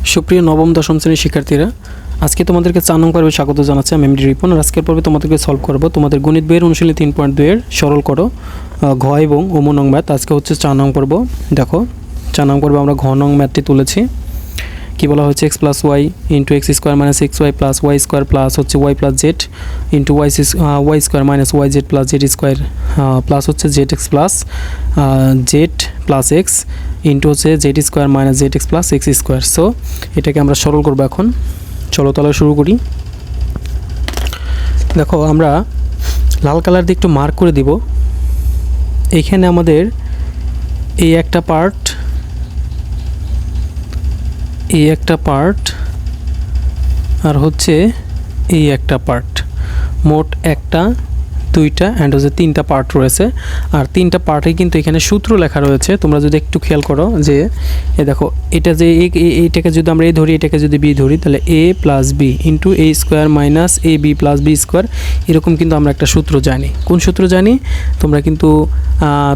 সুপ্রিয় নবম দশম শ্রেণীর শিক্ষার্থীরা, আজকে তোমাদেরকে 4 নং পর্বে স্বাগত জানাচ্ছি। আমি এমডি রিপন। আর আজকের পর্বে তোমাদেরকে সলভ করব তোমাদের গণিত বইয়ের অনুশীলনী 3.2 এর সরল করো ঘ এবং ওম নং ম্যাথ। আজকে হচ্ছে 4 নং পর্ব। দেখো 4 নং পর্বে আমরা ঘ নং ম্যাথটি তুলেছি। কি বলা হচ্ছে, x plus y into x square minus x y plus y square plus হচ্ছে y plus z into y square minus y z plus z square plus হচ্ছে z x plus z plus x into হচ্ছে z square minus z x plus x square. So এটাকে আমরা সরল করবো এখন। চলো তাহলে শুরু করি। দেখো আমরা লাল কালার দিয়ে একটু মার্ক করে দিব। এইখানে আমাদের এই একটা পার্ট আর হচ্ছে এই একটা পার্ট, মোট একটা দুইটা অ্যান্ড হচ্ছে 3টা পার্ট রয়েছে। আর 3টা পার্টে কিন্তু এখানে সূত্র লেখা রয়েছে। তোমরা যদি একটু খেয়াল করো যে দেখো এটা যে এইটাকে যদি আমরা এ ধরি, এটাকে যদি বি ধরি, তাহলে এ plus b into a square minus a b plus b square, এরকম কিন্তু আমরা একটা সূত্র জানি। কোন সূত্র জানি? তোমরা কিন্তু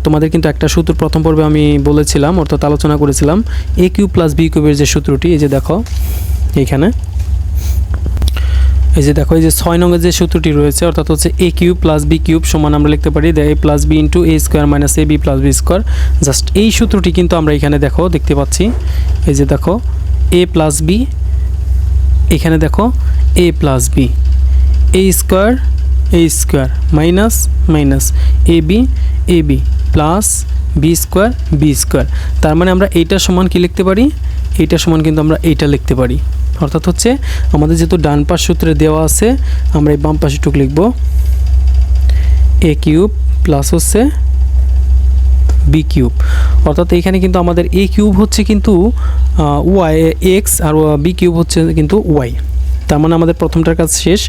তোমাদের কিন্তু একটা সূত্র প্রথম পর্বে আমি বলেছিলাম, অর্থাৎ আলোচনা করেছিলাম, এ কিউব প্লাস বি কিউবের যে সূত্রটি। এই যে দেখো এইখানে, এই যে দেখো এই যে 6 নংয়ের যে সূত্রটি রয়েছে, অর্থাৎ হচ্ছে a cube plus B cube সমান আমরা লিখতে পারি a plus b into a square minus a b plus b square. Just এই সূত্রটি কিন্তু আমরা এখানে দেখতে পাচ্ছি। এই যে দেখো এ প্লাস বি, এখানে দেখো এ plus B, A square minus minus a b plus b square. তার মানে আমরা এইটার সমান কি লিখতে পারি? এইটার সমান কিন্তু আমরা এইটা লিখতে পারি। অর্থাৎ হচ্ছে আমাদের যেহেতু ডান পাশ সূত্রে দেওয়া আছে, আমরা এই বাম পাশেটুক লিখব এ কিউব প্লাস হচ্ছে বি কিউব। অর্থাৎ এইখানে কিন্তু আমাদের এ কিউব হচ্ছে কিন্তু ওয়াই এক্স আর বি কিউব হচ্ছে কিন্তু ওয়াই। তার মানে আমাদের প্রথমটার কাজ শেষ।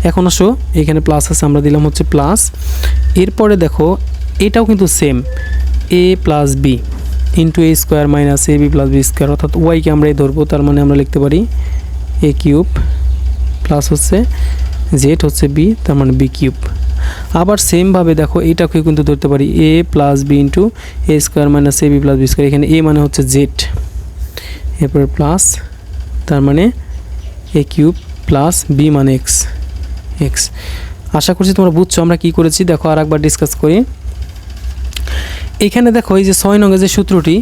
এখন আসো এখানে প্লাস আছে, আমরা দিলাম হচ্ছে প্লাস। এরপরে দেখো এটাও কিন্তু same, A plus b into a square minus a b plus b square, অর্থাৎ ওয়াইকে আমরা এই ধরবো। তার মানে আমরা লিখতে পারি এ কিউব প্লাস হচ্ছে জেড হচ্ছে বি, তার মানে বি কিউব। আবার সেমভাবে দেখো এইটাকে কিন্তু ধরতে পারি a plus b into a square minus a b plus b square. এখানে এ মানে হচ্ছে জেড, এরপরে প্লাস, তার মানে এ কিউব প্লাস বি মানে এক্স। আশা করছি তোমরা বুঝছো আমরা কি করেছি। দেখো আর একবার ডিসকাস করি। এখানে দেখো এই যে 6 নংয়ের যে সূত্রটি,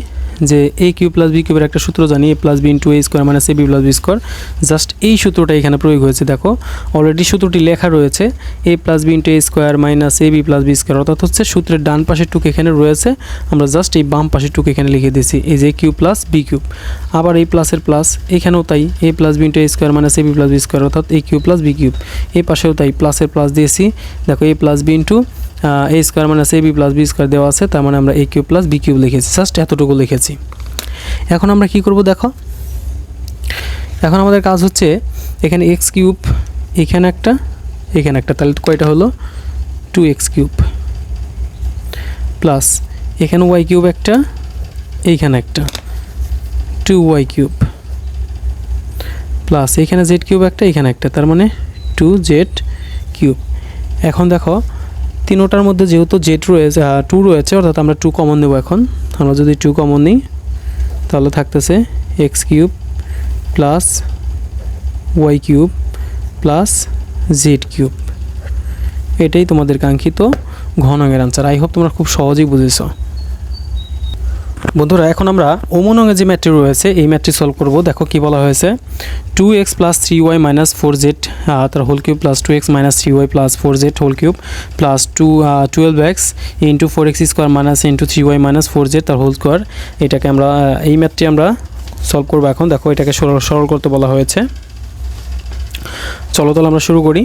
যে এ কিউব প্লাস বি কিউবের একটা সূত্র জানি, a plus b into a square minus a b plus b square. Just এই সূত্রটা এখানে প্রয়োগ হয়েছে। দেখো অলরেডি সূত্রটি লেখা রয়েছে এ plus b into a square minus a b plus b square, অর্থাৎ হচ্ছে সূত্রের ডান পাশের টুক এখানে রয়েছে, আমরা জাস্ট এই বাম পাশের টুক এখানে লিখে দিয়েছি, এই যে A cube plus B cube. আবার এই প্লাসের প্লাস এখানেও তাই, এ plus b into a square minus a b plus b square, অর্থাৎ এ কিউব প্লাস বি কিউব। এই পাশেও তাই, প্লাসের প্লাস দিয়েছি। দেখো এ plus b into a square minus a b plus b square দেওয়া আছে, তার মানে আমরা এ কিউব প্লাস বি কিউব লিখেছি। জাস্ট এতটুকু লিখেছি। এখন আমরা কি করব দেখো, এখন আমাদের কাজ হচ্ছে এখানে এক্স কিউব, এখানে একটা, তাহলে কয়টা হলো 2x কিউব, প্লাস এখানে ওয়াই কিউব একটা, এইখানে একটা 2y কিউব, প্লাস এখানে জেড কিউব একটা, এখানে একটা, তার মানে 2z কিউব। এখন দেখো তিনোটার মধ্যে যেহেতু জেড রয়েছে 2 রয়েছে, অর্থাৎ আমরা 2 কমন নেব। এখন আমরা যদি 2 কমন নিই তাহলে থাকতেছে x cube plus y cube plus z cube. এটাই তোমাদের কাঙ্ক্ষিত ঘ নংয়ের আনসার। আই হোপ তোমরা খুব সহজেই বুঝেছো। বন্ধুরা এখন আমরা ওম নংয়ে যে ম্যাথটি রয়েছে এই ম্যাথটি সলভ করব। দেখো কি বলা হয়েছে, 2x plus 3y minus 4z তার whole cube plus 2x minus 3y plus 4z whole cube plus 12x into 4x square minus into 3y minus 4z তার হোল স্কোয়ার। এটাকে আমরা এই ম্যাথটি আমরা সলভ করবো এখন। দেখো এটাকে সরল করতে বলা হয়েছে। চলো তাহলে আমরা শুরু করি।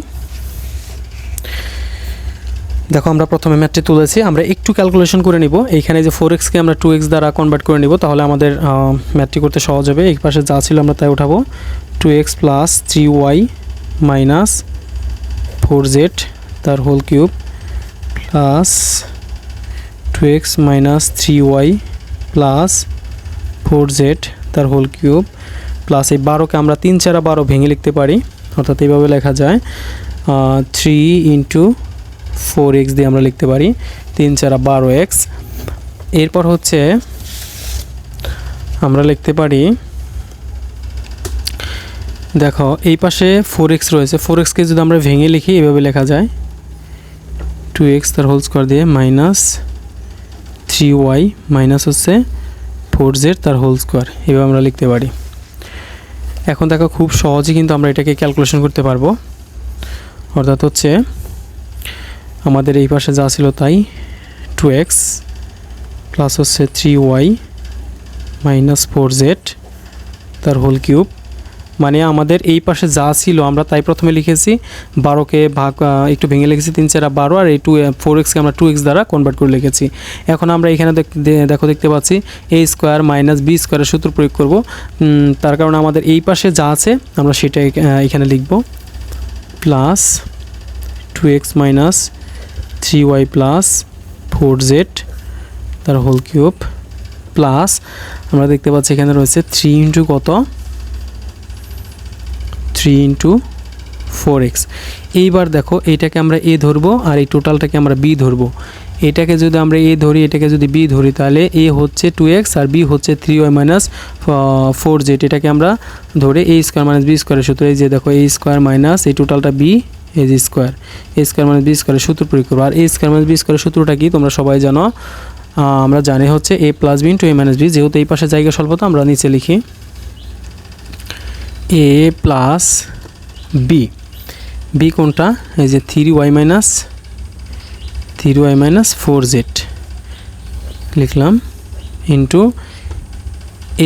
দেখো আমরা প্রথমে ম্যাথটি তুলেছি, আমরা একটু ক্যালকুলেশন করে নিব। এইখানে যে 4xকে আমরা 2x দ্বারা কনভার্ট করে নিব, তাহলে আমাদের ম্যাথটি করতে সহজ হবে। এই পাশে যা ছিল আমরা তাই উঠাবো। 2x plus 3y minus 4z তার whole cube plus 2x minus 3y plus 4z তার হোল কিউব প্লাস এই 12কে আমরা 3 4 12 ভেঙে লিখতে পারি, অর্থাৎ এইভাবে লেখা যায় 3 ইন্টু 4x দিয়ে আমরা লিখতে পারি 3 4 12x। এরপর হচ্ছে আমরা লিখতে পারি দেখো এই পাশে 4x রয়েছে, 4xকে যদি আমরা ভেঙে লিখি এভাবে লেখা যায় 2x তার হোল স্কোয়ার দিয়ে মাইনাস 3y মাইনাস হচ্ছে 4z তার হোল স্কোয়ার, এভাবে আমরা লিখতে পারি। এখন দেখো খুব সহজে কিন্তু আমরা এটাকে ক্যালকুলেশন করতে পারবো। অর্থাৎ হচ্ছে আমাদের এই পাশে যা ছিল তাই 2x প্লাস হচ্ছে 3y মাইনাস 4z তার হোল কিউব, মানে আমাদের এই পাশে যা ছিল আমরা তাই প্রথমে লিখেছি, 12কে ভাগ একটু ভেঙে লিখেছি 3 4 12, আর এই 4xকে আমরা 2x দ্বারা কনভার্ট করে লিখেছি। এখন আমরা এখানে দেখতে পাচ্ছি a স্কোয়ার মাইনাস b স্কোয়ারের সূত্র প্রয়োগ করব। তার কারণে আমাদের এই পাশে যা আছে আমরা সেটা এখানে লিখব, plus 2x minus 3y plus 4z তার হোল কিউব, প্লাস আমরা দেখতে পাচ্ছি এখানে রয়েছে 3 ইন্টু কত, 3 ইন্টু 4x। এইবার দেখো এইটাকে আমরা a ধরবো আর এই টোটালটাকে আমরা b ধরবো। এটাকে যদি আমরা a ধরি, এটাকে যদি b ধরি, তাহলে a হচ্ছে 2x আর b হচ্ছে 3y মাইনাস 4z। এটাকে আমরা ধরে a স্কোয়ার মাইনাস b স্কোয়ারের সূত্র, এই যে দেখো a স্কোয়ার মাইনাস এই টোটালটা b এই যে square, a square minus b স্কোয়ারের সূত্র প্রয়োগ করবো। আর a স্কোয়ার মাইনাস b স্কোয়ারের সূত্রটা কি তোমরা সবাই জানো, আমরা জানি হচ্ছে a plus b into a minus b। যেহেতু এই পাশে জায়গা স্বল্পতা আমরা নিচে লিখি a প্লাস b, b কোনটা, এই যে 3y মাইনাস 4z লিখলাম, into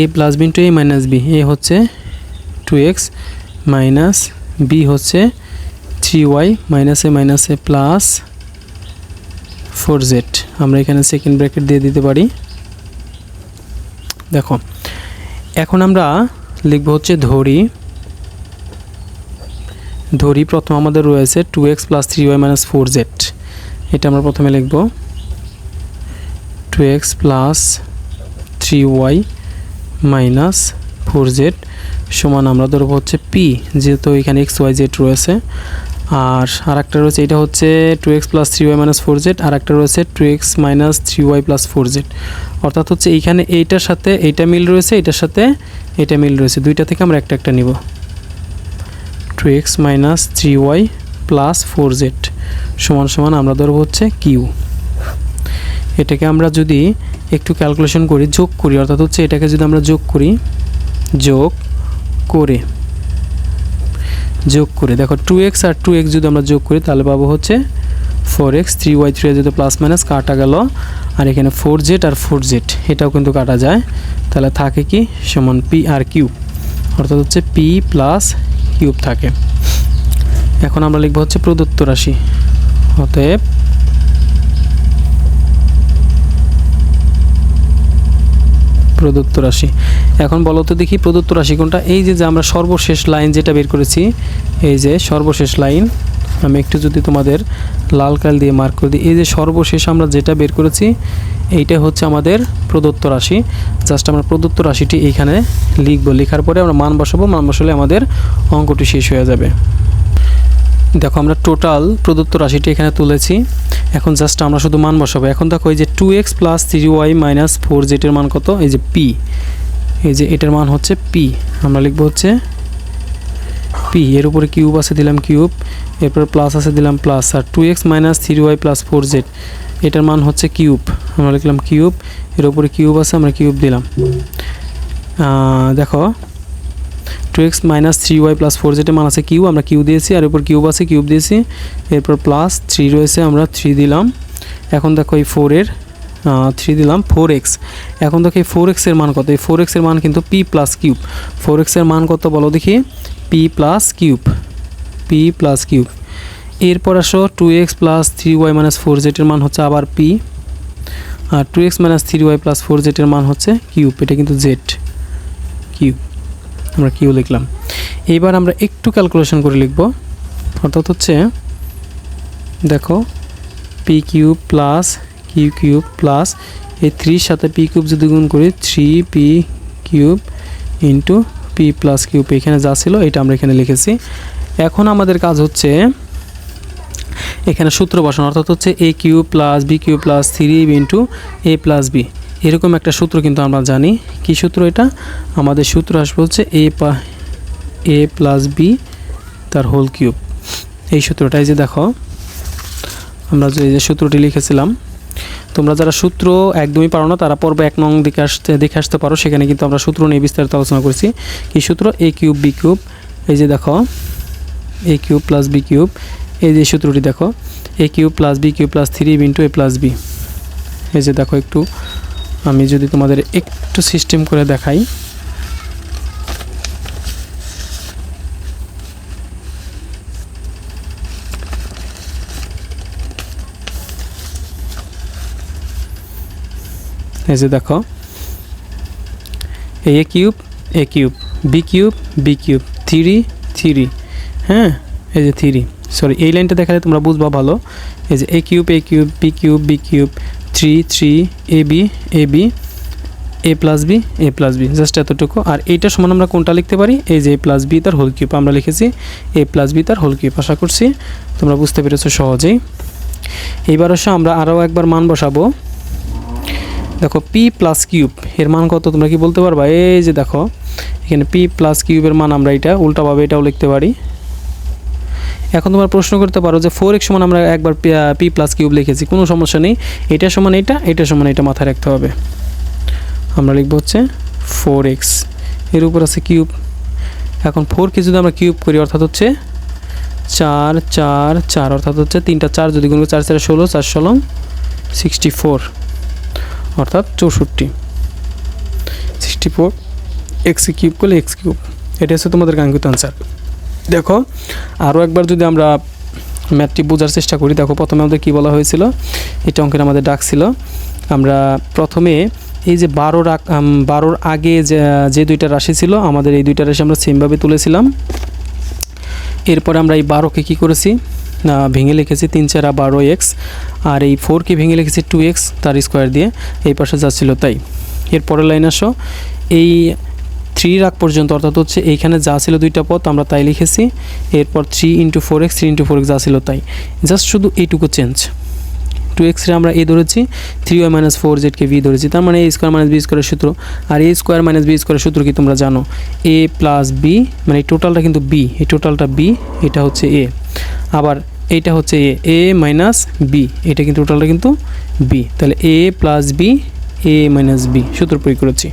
a plus b into a minus b, a হচ্ছে 2x মাইনাস b হচ্ছে 3y minus a plus 4z। আমরা এখানে সেকেন্ড ব্র্যাকেট দিয়ে দিতে পারি। দেখো এখন আমরা লিখব হচ্ছে ধরি প্রথম আমাদের রয়েছে 2x plus 3y minus 4z, এটা আমরা প্রথমে লিখব 2x plus 3y minus 4z সমান আমরা ধরবো হচ্ছে p, যেহেতু এখানে x y z রয়েছে। আর আরেকটা রয়েছে এটা হচ্ছে 2x plus 3y minus 4z, আর একটা রয়েছে 2x minus 3y plus 4z। অর্থাৎ হচ্ছে এইখানে এইটার সাথে এইটা মিল রয়েছে, এটার সাথে এটা মিল রয়েছে, দুইটা থেকে আমরা একটা নিব, 2x minus 3y plus 4z সমান আমরা ধরবো হচ্ছে q। এটাকে আমরা যদি একটু ক্যালকুলেশন করি, যোগ করি, অর্থাৎ হচ্ছে এটাকে যদি আমরা যোগ করে দেখো 2x আর 2x যদি আমরা যোগ করি তাহলে পাবো হচ্ছে 4x, 3y 3y যদি প্লাস মাইনাস কাটা গেল, আর এখানে 4z আর 4z এটাও কিন্তু কাটা যায়, তাহলে থাকে কি সমান p আর q, অর্থাৎ হচ্ছে p প্লাস কিউব থাকে। এখন আমরা লিখবো হচ্ছে প্রদত্ত রাশি, অতএব প্রদত্ত রাশি। এখন বলো তো দেখি প্রদত্ত রাশি কোনটা, এই যে আমরা সর্বশেষ লাইন যেটা বের করেছি, এই যে সর্বশেষ লাইন, আমি একটু যদি তোমাদের লাল কাল দিয়ে মার্ক করে দিই, এই যে সর্বশেষ আমরা যেটা বের করেছি এইটা হচ্ছে আমাদের প্রদত্ত রাশি। জাস্ট আমরা প্রদত্ত রাশিটি এইখানে লিখবো, লেখার পরে আমরা মান বসাবো, মান বসালে আমাদের অঙ্কটি শেষ হয়ে যাবে। দেখো আমরা টোটাল প্রদত্ত রাশিটি এখানে তুলেছি, এখন জাস্ট আমরা শুধু মান বসাবো। এখন দেখো এই যে 2x plus 3y minus 4z এর মান কত, এই যে p, এই যে এটার মান হচ্ছে p, আমরা লিখবো হচ্ছে p, এর উপরে কিউব আছে দিলাম কিউব, এরপর প্লাস আছে দিলাম প্লাস, আর 2x minus 3y plus 4z এটার মান হচ্ছে কিউব, আমরা লিখলাম কিউব, এর উপরে কিউব আছে আমরা কিউব দিলাম। দেখো 2x minus 3y plus 4z এর মান আছে কিউ, আমরা কিউ দিয়েছি, আর উপর কিউব আছে কিউব দিয়েছি, এরপর প্লাস 3 রয়েছে আমরা 3 দিলাম। এখন দেখো এই 4 এর 3 দিলাম 4x। এখন দেখো এই 4x এর মান কত, এই 4x এর মান কিন্তু p প্লাস কিউব। 4x এর মান কত বলো দেখি, p প্লাস কিউব। এরপর আসো 2x plus 3y minus 4z এর মান হচ্ছে আবার p, আর 2x minus 3y plus 4z এর মান হচ্ছে কিউব, এটা কিন্তু z কিউব, আমরা কিউ লিখলাম। এইবার আমরা একটু ক্যালকুলেশন করে লিখব, অর্থাৎ হচ্ছে দেখো p cube plus q cube plus এই 3 সাথে পি কিউব যদি গুণ করি 3p cube into p plus cube, এখানে যা ছিল এটা আমরা এখানে লিখেছি। এখন আমাদের কাজ হচ্ছে এখানে সূত্র বসানো, অর্থাৎ হচ্ছে a কিউব plus b cube plus 3b into a plus b, এরকম একটা সূত্র কিন্তু আমরা জানি। কি সূত্র এটা, আমাদের সূত্র আসবে হচ্ছে এ প্লাস বি তার হোল কিউব। এই সূত্রটাই যে দেখো আমরা যে সূত্রটি লিখেছিলাম, তোমরা যারা সূত্র একদমই পারো না তারা পর্ব 1 নং দেখে আসতে পারো, সেখানে কিন্তু আমরা সূত্র নিয়ে বিস্তারিত আলোচনা করেছি। কি সূত্র? A cube B cube. এই যে দেখো A cube plus B cube, এই যে সূত্রটি দেখো A cube plus B cube plus 3 into A plus B. এই যে দেখো একটু আমি যদি তোমাদের একটু সিস্টেম করে দেখাই, এই যে দেখো A cube B cube B cube 3, হ্যাঁ এই যে 3, সরি এই লাইনটা দেখালে তোমরা বুঝবা ভালো। এই যে A cube B cube B cube 3 A B A plus B just এতটুকু। আর এইটা সমান আমরা কোনটা লিখতে পারি? এই যে এ প্লাস বি তার হোল কিউব আমরা লিখেছি, এ প্লাস বি তার হোল কিউব। আশা করছি তোমরা বুঝতে পেরেছো সহজেই। এইবার অবশ্য আমরা আরও একবার মান বসাবো। দেখো পি প্লাস কিউব এর মান কত তোমরা কি বলতে পারবা? এই যে দেখো এখানে পি প্লাস কিউবের মান আমরা এটা উল্টাভাবে এটাও লিখতে পারি। এখন তোমরা প্রশ্ন করতে পারো যে 4x সমান আমরা একবার পি প্লাস কিউব লিখেছি, কোনো সমস্যা নেই, এটা সমান এটা সমান এটা মাথায় রাখতে হবে। আমরা লিখবো হচ্ছে 4x, এর উপর আছে কিউব। এখন 4কে যদি আমরা কিউব করি অর্থাৎ হচ্ছে 4 অর্থাৎ হচ্ছে 3টা 4 যদি গুণ করি 4 4 16 4 16 64 অর্থাৎ 64 এক্স কিউব করলে এক্স কিউব। এটা হচ্ছে তোমাদের কাঙ্ক্ষিত আনসার। দেখো আরও একবার যদি আমরা ম্যাথটি বোঝার চেষ্টা করি, দেখো প্রথমে আমাদের কী বলা হয়েছিল, এটা অঙ্কের আমাদের ডাক ছিল। আমরা প্রথমে এই যে 12-র আগে যে দুইটা রাশি ছিল আমাদের এই দুইটা রাশি আমরা সেমভাবে তুলেছিলাম। এরপরে আমরা এই 12কে কী করেছি ভেঙে লিখেছি 3 4 12x, আর এই 4কে ভেঙে লিখেছি 2x তার স্কোয়ার দিয়ে, এই পাশে যাচ্ছিল তাই। এরপরের লাইন আসো, এই 3 রাখ পর্যন্ত অর্থাৎ হচ্ছে এইখানে যা ছিল দুইটা পদ আমরা তাই লিখেছি। এরপর 3 × 4x যা ছিল তাই, জাস্ট শুধু এইটুকু চেঞ্জ। 2x রে আমরা এ ধরেছি, 3y - 4zকে v ধরেছি, তার মানে a² - b² সূত্র। আর a² - b² সূত্র কি তোমরা জানো? a প্লাস বি, মানে এই টোটালটা কিন্তু b, এই টোটালটা b, এটা হচ্ছে a, আবার এইটা হচ্ছে a মাইনাস বি, এটা কিন্তু টোটালটা কিন্তু b, তাহলে a plus b a minus b সূত্র প্রয়োগ করেছি।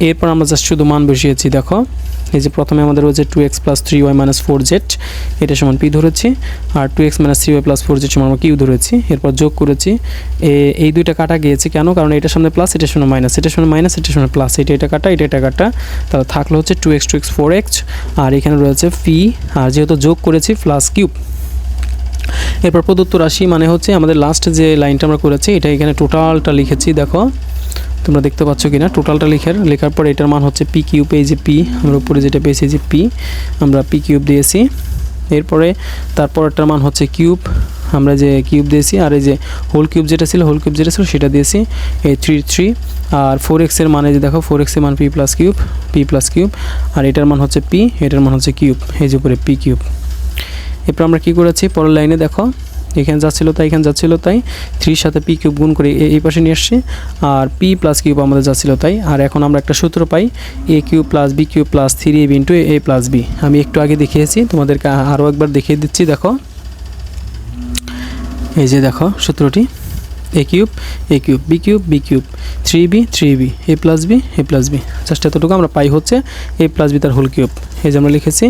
এরপর আমরা জাস্ট শুধু মান বসিয়েছি। দেখো এই যে প্রথমে আমাদের হচ্ছে 2x + 3y - 4z এটা সমান p ধরেছি, আর 2x - 3y + 4z সমান আমরা q ধরেছি। এরপর যোগ করেছি, এই দুইটা কাটা গিয়েছে কেন? কারণ এটার সামনে প্লাস, এটার সামনে মাইনাস, এটার সামনে মাইনাস, এটার সামনে প্লাস, এটা কাটা, এটা কাটা, তাহলে থাকলো হচ্ছে 2x 4x, আর এখানে রয়েছে p, আর যেহেতু যোগ করেছি প্লাস কিউব। এরপর প্রদত্ত রাশি মানে হচ্ছে আমাদের লাস্ট যে লাইনটা আমরা করেছি এটা এখানে টোটালটা লিখেছি। দেখো তোমরা দেখতে পাচ্ছ কিনা, টোটালটা লেখার পর এটার মান হচ্ছে পি কিউব, এই যে পি আমরা উপরে যেটা পেয়েছি যে পি, আমরা পি কিউব দিয়েছি। এরপরে তারপরটার মান হচ্ছে কিউব, আমরা যে কিউব দিয়েছি, আর এই যে হোল কিউব যেটা ছিল সেটা দিয়েছি, এই 3 আর 4x এর মানে যে দেখো 4x এর মান পি প্লাস কিউব, আর এটার মান হচ্ছে পি, এটার মান হচ্ছে কিউব, এই যে উপরে পি কিউব। এরপর আমরা কী করেছি পরের লাইনে দেখো এখানে যাচ্ছিলো তাই, এখানে যাচ্ছিলো তাই, 3 সাথে পি কিউব গুণ করে এই পাশে নিয়ে আসছি, আর পি প্লাস কিউব আমাদের যাচ্ছিলো তাই। আর এখন আমরা একটা সূত্র পাই, a কিউব plus B cube plus 3ab × a plus b. আমি একটু আগে দেখিয়েছি, তোমাদেরকে আরও একবার দেখিয়ে দিচ্ছি। দেখো এই যে দেখো সূত্রটি, a cube B cube 3b a plus B, just এতটুকু আমরা পাই হচ্ছে a প্লাস বি তার হোল কিউব। এই যে আমরা লিখেছি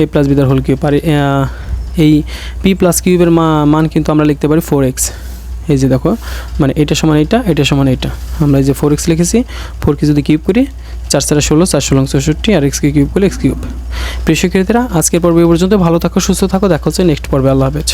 a প্লাস বি তার হোল কিউব। আর এই পি প্লাস কিউবের মান কিন্তু আমরা লিখতে পারি 4x। এই যে দেখো মানে এটা সমান এটা সমান এটা, আমরা এই যে 4x লিখেছি, 4কে যদি কিউব করি 4 4 16 4 16 64, আর x কে কিউব করলে x কিউব। প্রিয় শিক্ষার্থীরা আজকের পর্ব এই পর্যন্ত, ভালো থাকো সুস্থ থাকো, দেখা হচ্ছে নেক্সট পর্বে। আল্লাহ হাফেজ।